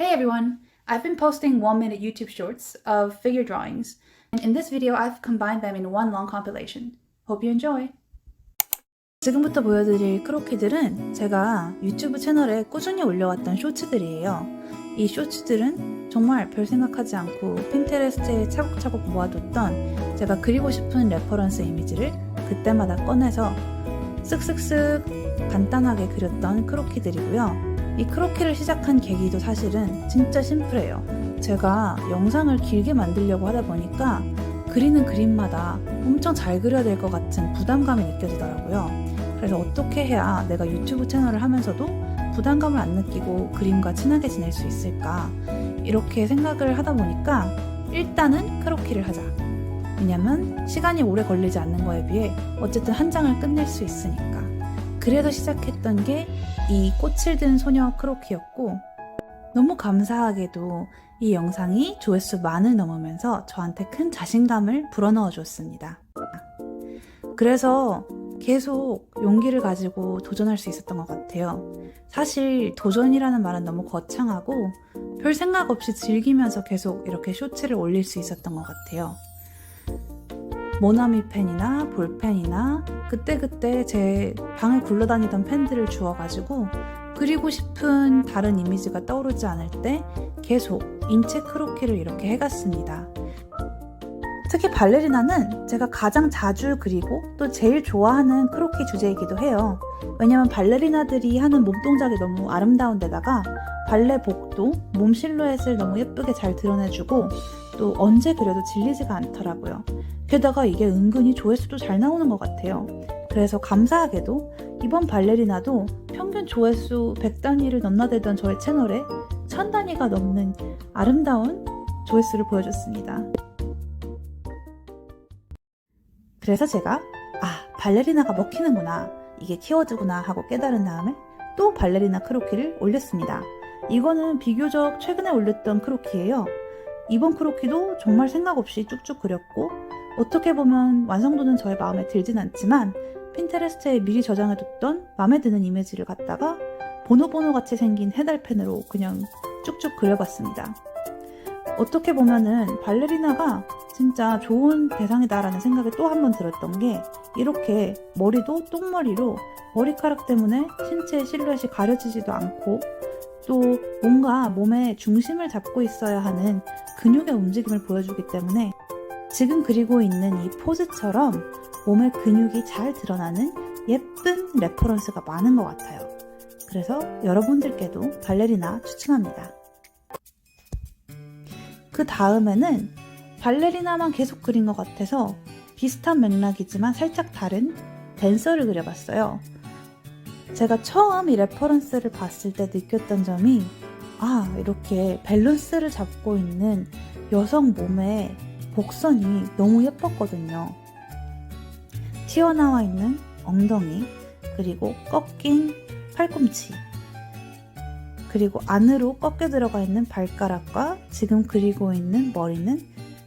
Hey everyone! I've been posting 1-minute YouTube shorts of figure drawings, and in this video I've combined them in one long compilation. Hope you enjoy! 지금부터 보여드릴 크로키들은 제가 유튜브 채널에 꾸준히 올려왔던 쇼츠들이에요. 이 쇼츠들은 정말 별 생각하지 않고 핀테레스트에 차곡차곡 모아뒀던 제가 그리고 싶은 레퍼런스 이미지를 그때마다 꺼내서 쓱쓱쓱 간단하게 그렸던 크로키들이고요. 이 크로키를 시작한 계기도 사실은 진짜 심플해요. 제가 영상을 길게 만들려고 하다 보니까 그리는 그림마다 엄청 잘 그려야 될 것 같은 부담감이 느껴지더라고요. 그래서 어떻게 해야 내가 유튜브 채널을 하면서도 부담감을 안 느끼고 그림과 친하게 지낼 수 있을까, 이렇게 생각을 하다 보니까 일단은 크로키를 하자. 왜냐면 시간이 오래 걸리지 않는 거에 비해 어쨌든 한 장을 끝낼 수 있으니까. 그래서 시작했던 게 이 꽃을 든 소녀 크로키였고, 너무 감사하게도 이 영상이 조회수 만을 넘으면서 저한테 큰 자신감을 불어넣어 줬습니다. 그래서 계속 용기를 가지고 도전할 수 있었던 것 같아요. 사실 도전이라는 말은 너무 거창하고 별 생각 없이 즐기면서 계속 이렇게 쇼츠를 올릴 수 있었던 것 같아요. 모나미 펜이나 볼펜이나 그때그때 제 방에 굴러다니던 펜들을 주워가지고 그리고 싶은 다른 이미지가 떠오르지 않을 때 계속 인체 크로키를 이렇게 해갔습니다. 특히 발레리나는 제가 가장 자주 그리고 또 제일 좋아하는 크로키 주제이기도 해요. 왜냐면 발레리나들이 하는 몸 동작이 너무 아름다운 데다가 발레복도 몸 실루엣을 너무 예쁘게 잘 드러내주고 또 언제 그려도 질리지가 않더라고요. 게다가 이게 은근히 조회수도 잘 나오는 것 같아요. 그래서 감사하게도 이번 발레리나도 평균 조회수 100단위를 넘나들던 저의 채널에 1000단위가 넘는 아름다운 조회수를 보여줬습니다. 그래서 제가 발레리나가 먹히는구나, 이게 키워드구나 하고 깨달은 다음에 또 발레리나 크로키를 올렸습니다. 이거는 비교적 최근에 올렸던 크로키예요. 이번 크로키도 정말 생각 없이 쭉쭉 그렸고, 어떻게 보면 완성도는 저의 마음에 들진 않지만 핀테레스트에 미리 저장해뒀던 마음에 드는 이미지를 갖다가 보노보노 같이 생긴 해달펜으로 그냥 쭉쭉 그려봤습니다. 어떻게 보면은 발레리나가 진짜 좋은 대상이다라는 생각이 또 한 번 들었던 게, 이렇게 머리도 똥머리로 머리카락 때문에 신체의 실루엣이 가려지지도 않고 또 뭔가 몸의 중심을 잡고 있어야 하는 근육의 움직임을 보여주기 때문에 지금 그리고 있는 이 포즈처럼 몸의 근육이 잘 드러나는 예쁜 레퍼런스가 많은 것 같아요. 그래서 여러분들께도 발레리나 추천합니다. 그 다음에는 발레리나만 계속 그린 것 같아서 비슷한 맥락이지만 살짝 다른 댄서를 그려봤어요. 제가 처음 이 레퍼런스를 봤을 때 느꼈던 점이, 이렇게 밸런스를 잡고 있는 여성 몸의 복선이 너무 예뻤거든요. 튀어나와 있는 엉덩이, 그리고 꺾인 팔꿈치, 그리고 안으로 꺾여 들어가 있는 발가락과 지금 그리고 있는 머리는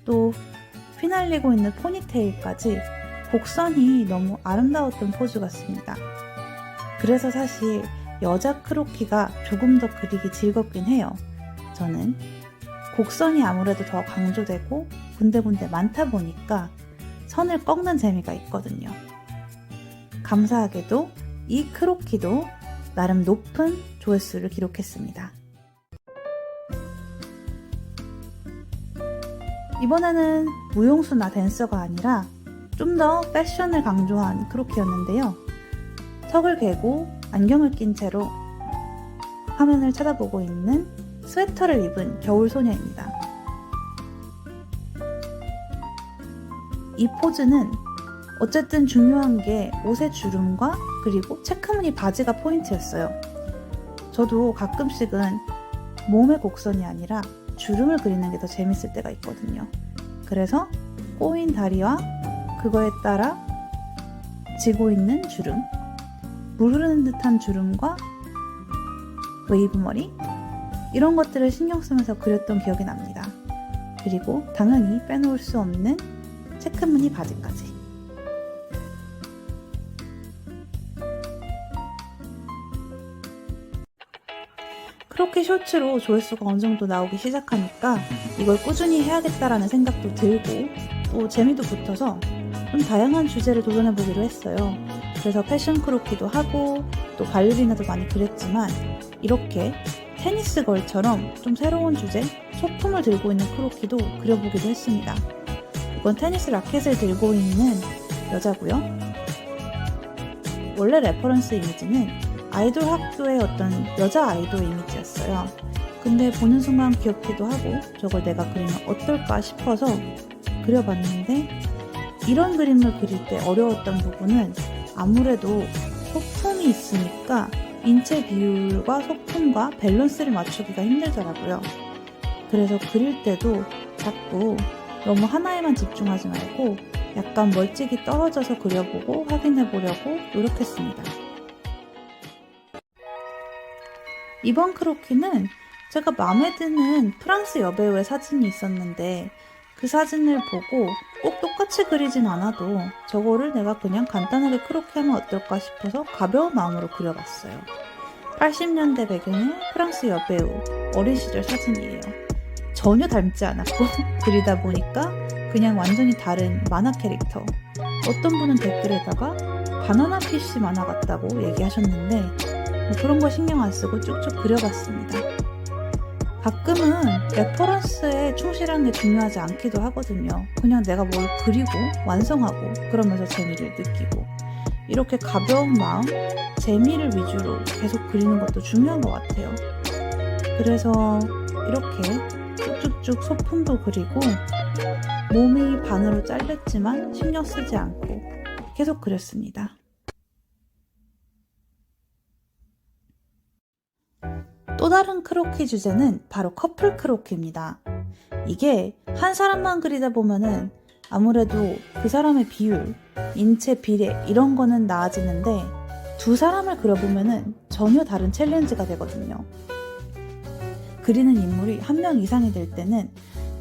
또 휘날리고 있는 포니테일까지 곡선이 너무 아름다웠던 포즈 같습니다. 그래서 사실 여자 크로키가 조금 더 그리기 즐겁긴 해요. 저는 곡선이 아무래도 더 강조되고 군데군데 많다 보니까 선을 꺾는 재미가 있거든요. 감사하게도 이 크로키도 나름 높은 조회수를 기록했습니다. 이번에는 무용수나 댄서가 아니라 좀 더 패션을 강조한 크로키였는데요. 턱을 개고 안경을 낀 채로 화면을 쳐다보고 있는 스웨터를 입은 겨울 소녀입니다. 이 포즈는 어쨌든 중요한 게 옷의 주름과 그리고 체크무늬 바지가 포인트였어요. 저도 가끔씩은 몸의 곡선이 아니라 주름을 그리는 게 더 재밌을 때가 있거든요. 그래서 꼬인 다리와 그거에 따라 지고 있는 주름, 물 흐르는 듯한 주름과 웨이브 머리, 이런 것들을 신경 쓰면서 그렸던 기억이 납니다. 그리고 당연히 빼놓을 수 없는 체크무늬 바지까지. 크로키 쇼츠로 조회수가 어느 정도 나오기 시작하니까 이걸 꾸준히 해야겠다라는 생각도 들고 또 재미도 붙어서 좀 다양한 주제를 도전해보기로 했어요. 그래서 패션 크로키도 하고 또 발레리나도 많이 그렸지만 이렇게 테니스 걸처럼 좀 새로운 주제, 소품을 들고 있는 크로키도 그려보기도 했습니다. 이건 테니스 라켓을 들고 있는 여자고요. 원래 레퍼런스 이미지는 아이돌 학교의 어떤 여자 아이돌 이미지였어요. 근데 보는 순간 귀엽기도 하고 저걸 내가 그리면 어떨까 싶어서 그려봤는데 이런 그림을 그릴 때 어려웠던 부분은 아무래도 소품이 있으니까 인체 비율과 소품과 밸런스를 맞추기가 힘들더라고요. 그래서 그릴 때도 자꾸 너무 하나에만 집중하지 말고 약간 멀찍이 떨어져서 그려보고 확인해보려고 노력했습니다. 이번 크로키는 제가 마음에 드는 프랑스 여배우의 사진이 있었는데 그 사진을 보고 꼭 똑같이 그리진 않아도 저거를 내가 그냥 간단하게 크로키하면 어떨까 싶어서 가벼운 마음으로 그려봤어요. 80년대 배경의 프랑스 여배우 어린 시절 사진이에요. 전혀 닮지 않았고 그리다 보니까 그냥 완전히 다른 만화 캐릭터. 어떤 분은 댓글에다가 바나나 피쉬 만화 같다고 얘기하셨는데 그런 거 신경 안 쓰고 쭉쭉 그려봤습니다. 가끔은 레퍼런스에 충실한 게 중요하지 않기도 하거든요. 그냥 내가 뭘 그리고 완성하고 그러면서 재미를 느끼고 이렇게 가벼운 마음, 재미를 위주로 계속 그리는 것도 중요한 것 같아요. 그래서 이렇게 쭉쭉쭉 소품도 그리고 몸이 반으로 잘렸지만 신경 쓰지 않고 계속 그렸습니다. 또 다른 크로키 주제는 바로 커플 크로키입니다. 이게 한 사람만 그리다 보면은 아무래도 그 사람의 비율, 인체 비례 이런 거는 나아지는데 두 사람을 그려보면은 전혀 다른 챌린지가 되거든요. 그리는 인물이 한 명 이상이 될 때는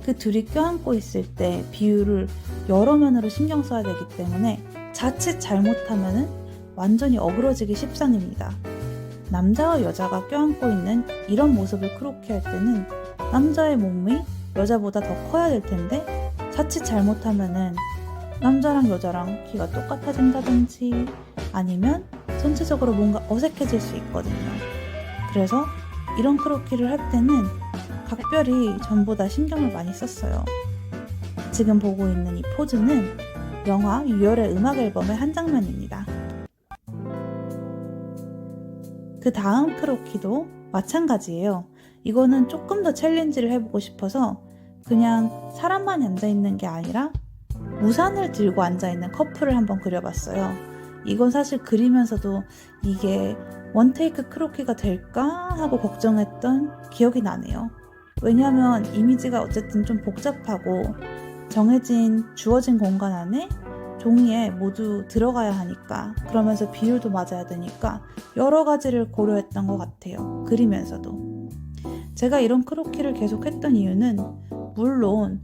그 둘이 껴안고 있을 때 비율을 여러 면으로 신경 써야 되기 때문에 자칫 잘못하면은 완전히 어그러지기 십상입니다. 남자와 여자가 껴안고 있는 이런 모습을 크로키할 때는 남자의 몸이 여자보다 더 커야 될 텐데 자칫 잘못하면은 남자랑 여자랑 키가 똑같아진다든지 아니면 전체적으로 뭔가 어색해질 수 있거든요. 그래서 이런 크로키를 할 때는 각별히 전보다 신경을 많이 썼어요. 지금 보고 있는 이 포즈는 영화 유열의 음악 앨범의 한 장면입니다. 그 다음 크로키도 마찬가지예요. 이거는 조금 더 챌린지를 해보고 싶어서 그냥 사람만 앉아있는 게 아니라 우산을 들고 앉아있는 커플을 한번 그려봤어요. 이건 사실 그리면서도 이게 원테이크 크로키가 될까 하고 걱정했던 기억이 나네요. 왜냐하면 이미지가 어쨌든 좀 복잡하고 정해진 주어진 공간 안에 종이에 모두 들어가야 하니까 그러면서 비율도 맞아야 되니까 여러 가지를 고려했던 것 같아요. 그리면서도 제가 이런 크로키를 계속 했던 이유는 물론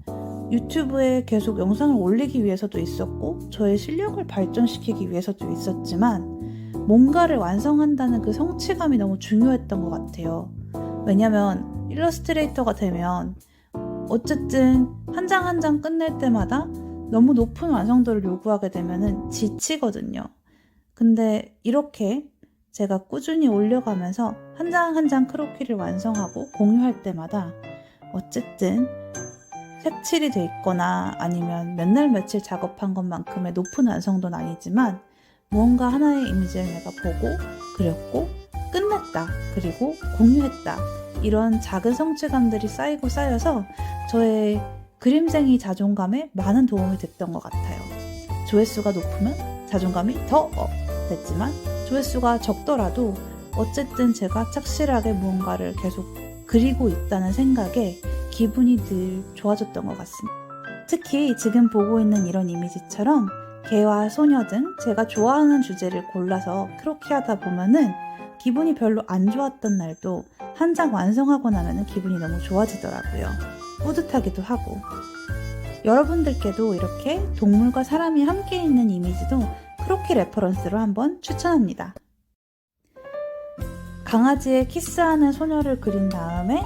유튜브에 계속 영상을 올리기 위해서도 있었고 저의 실력을 발전시키기 위해서도 있었지만 뭔가를 완성한다는 그 성취감이 너무 중요했던 것 같아요. 왜냐면 일러스트레이터가 되면 어쨌든 한 장 한 장 끝낼 때마다 너무 높은 완성도를 요구하게 되면은 지치거든요. 근데 이렇게 제가 꾸준히 올려가면서 한 장 한 장 크로키를 완성하고 공유할 때마다 어쨌든 색칠이 돼 있거나 아니면 몇 날 며칠 작업한 것만큼의 높은 완성도는 아니지만 무언가 하나의 이미지를 내가 보고 그렸고 끝냈다 그리고 공유했다 이런 작은 성취감들이 쌓이고 쌓여서 저의 그림쟁이 자존감에 많은 도움이 됐던 것 같아요. 조회수가 높으면 자존감이 더 업 됐지만 조회수가 적더라도 어쨌든 제가 착실하게 무언가를 계속 그리고 있다는 생각에 기분이 늘 좋아졌던 것 같습니다. 특히 지금 보고 있는 이런 이미지처럼 개와 소녀 등 제가 좋아하는 주제를 골라서 크로키 하다 보면은 기분이 별로 안 좋았던 날도 한 장 완성하고 나면 기분이 너무 좋아지더라고요. 뿌듯하기도 하고 여러분들께도 이렇게 동물과 사람이 함께 있는 이미지도 크로키 레퍼런스로 한번 추천합니다. 강아지에 키스하는 소녀를 그린 다음에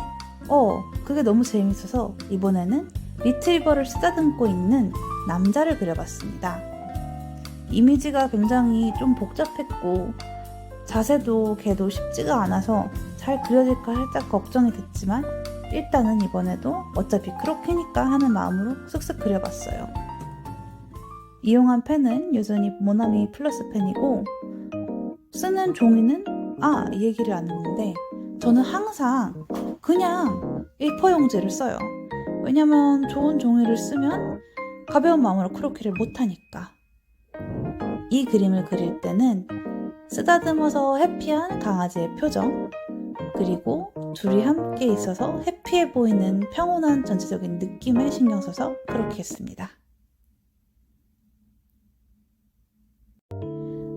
그게 너무 재밌어서 이번에는 리트리버를 쓰다듬고 있는 남자를 그려봤습니다. 이미지가 굉장히 좀 복잡했고 자세도 걔도 쉽지가 않아서 잘 그려질까 살짝 걱정이 됐지만 일단은 이번에도 어차피 크로키니까 하는 마음으로 쓱쓱 그려봤어요. 이용한 펜은 여전히 모나미 플러스 펜이고 쓰는 종이는 이 얘기를 안 했는데 저는 항상 그냥 A4 용지를 써요. 왜냐면 좋은 종이를 쓰면 가벼운 마음으로 크로키를 못하니까. 이 그림을 그릴 때는 쓰다듬어서 해피한 강아지의 표정, 그리고 둘이 함께 있어서 해피해 보이는 평온한 전체적인 느낌에 신경 써서 그렇게 했습니다.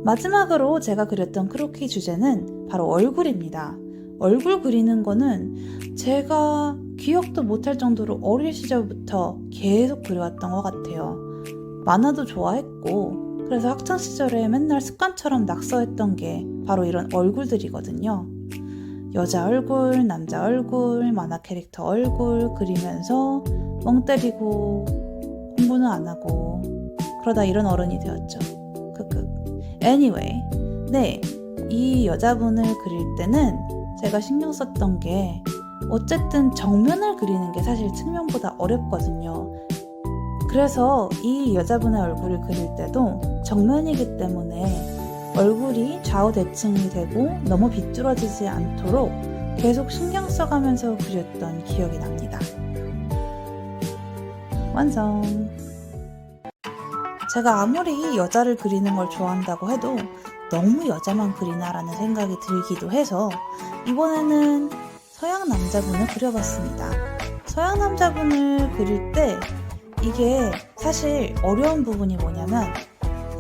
마지막으로 제가 그렸던 크로키 주제는 바로 얼굴입니다. 얼굴 그리는 거는 제가 기억도 못할 정도로 어릴 시절부터 계속 그려왔던 것 같아요. 만화도 좋아했고 그래서 학창시절에 맨날 습관처럼 낙서했던 게 바로 이런 얼굴들이거든요. 여자 얼굴, 남자 얼굴, 만화 캐릭터 얼굴 그리면서 멍 때리고 공부는 안 하고 그러다 이런 어른이 되었죠. Anyway, 이 여자분을 그릴 때는 제가 신경 썼던 게 어쨌든 정면을 그리는 게 사실 측면보다 어렵거든요. 그래서 이 여자분의 얼굴을 그릴 때도 정면이기 때문에 얼굴이 좌우대칭이 되고 너무 비뚤어지지 않도록 계속 신경 써가면서 그렸던 기억이 납니다. 완성! 제가 아무리 여자를 그리는 걸 좋아한다고 해도 너무 여자만 그리나라는 생각이 들기도 해서 이번에는 서양 남자분을 그려봤습니다. 서양 남자분을 그릴 때 이게 사실 어려운 부분이 뭐냐면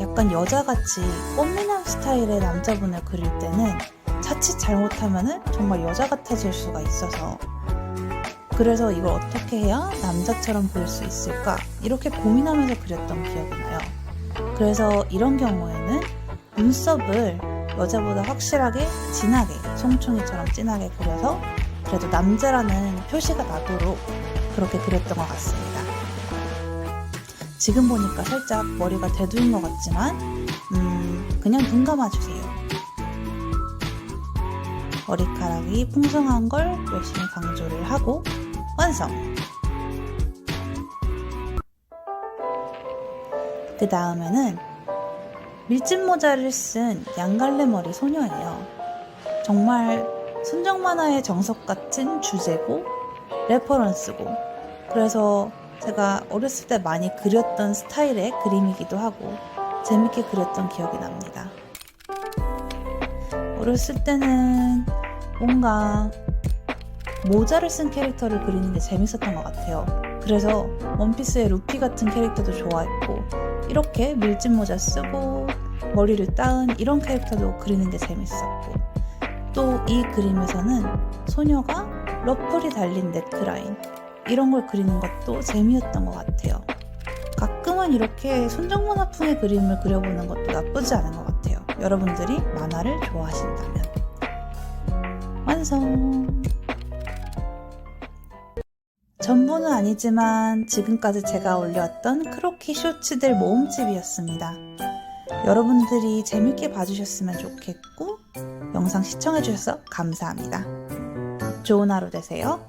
약간 여자같이 꽃미남 스타일의 남자분을 그릴 때는 자칫 잘못하면 정말 여자 같아질 수가 있어서 그래서 이걸 어떻게 해야 남자처럼 보일 수 있을까 이렇게 고민하면서 그렸던 기억이 나요. 그래서 이런 경우에는 눈썹을 여자보다 확실하게 진하게 송충이처럼 진하게 그려서 그래도 남자라는 표시가 나도록 그렇게 그렸던 것 같습니다. 지금 보니까 살짝 머리가 대두인 것 같지만 그냥 눈 감아주세요. 머리카락이 풍성한 걸 열심히 강조를 하고 완성! 그 다음에는 밀짚 모자를 쓴 양갈래 머리 소녀예요. 정말 순정 만화의 정석 같은 주제고 레퍼런스고 그래서 제가 어렸을 때 많이 그렸던 스타일의 그림이기도 하고 재밌게 그렸던 기억이 납니다. 어렸을 때는 뭔가 모자를 쓴 캐릭터를 그리는 게 재밌었던 것 같아요. 그래서 원피스의 루피 같은 캐릭터도 좋아했고 이렇게 밀짚 모자 쓰고 머리를 따은 이런 캐릭터도 그리는 게 재밌었고 또 이 그림에서는 소녀가 러플이 달린 넥라인 이런 걸 그리는 것도 재미였던 것 같아요. 가끔은 이렇게 순정만화풍의 그림을 그려보는 것도 나쁘지 않은 것 같아요. 여러분들이 만화를 좋아하신다면. 완성! 전부는 아니지만 지금까지 제가 올렸던 크로키 쇼츠들 모음집이었습니다. 여러분들이 재밌게 봐주셨으면 좋겠고 영상 시청해주셔서 감사합니다. 좋은 하루 되세요.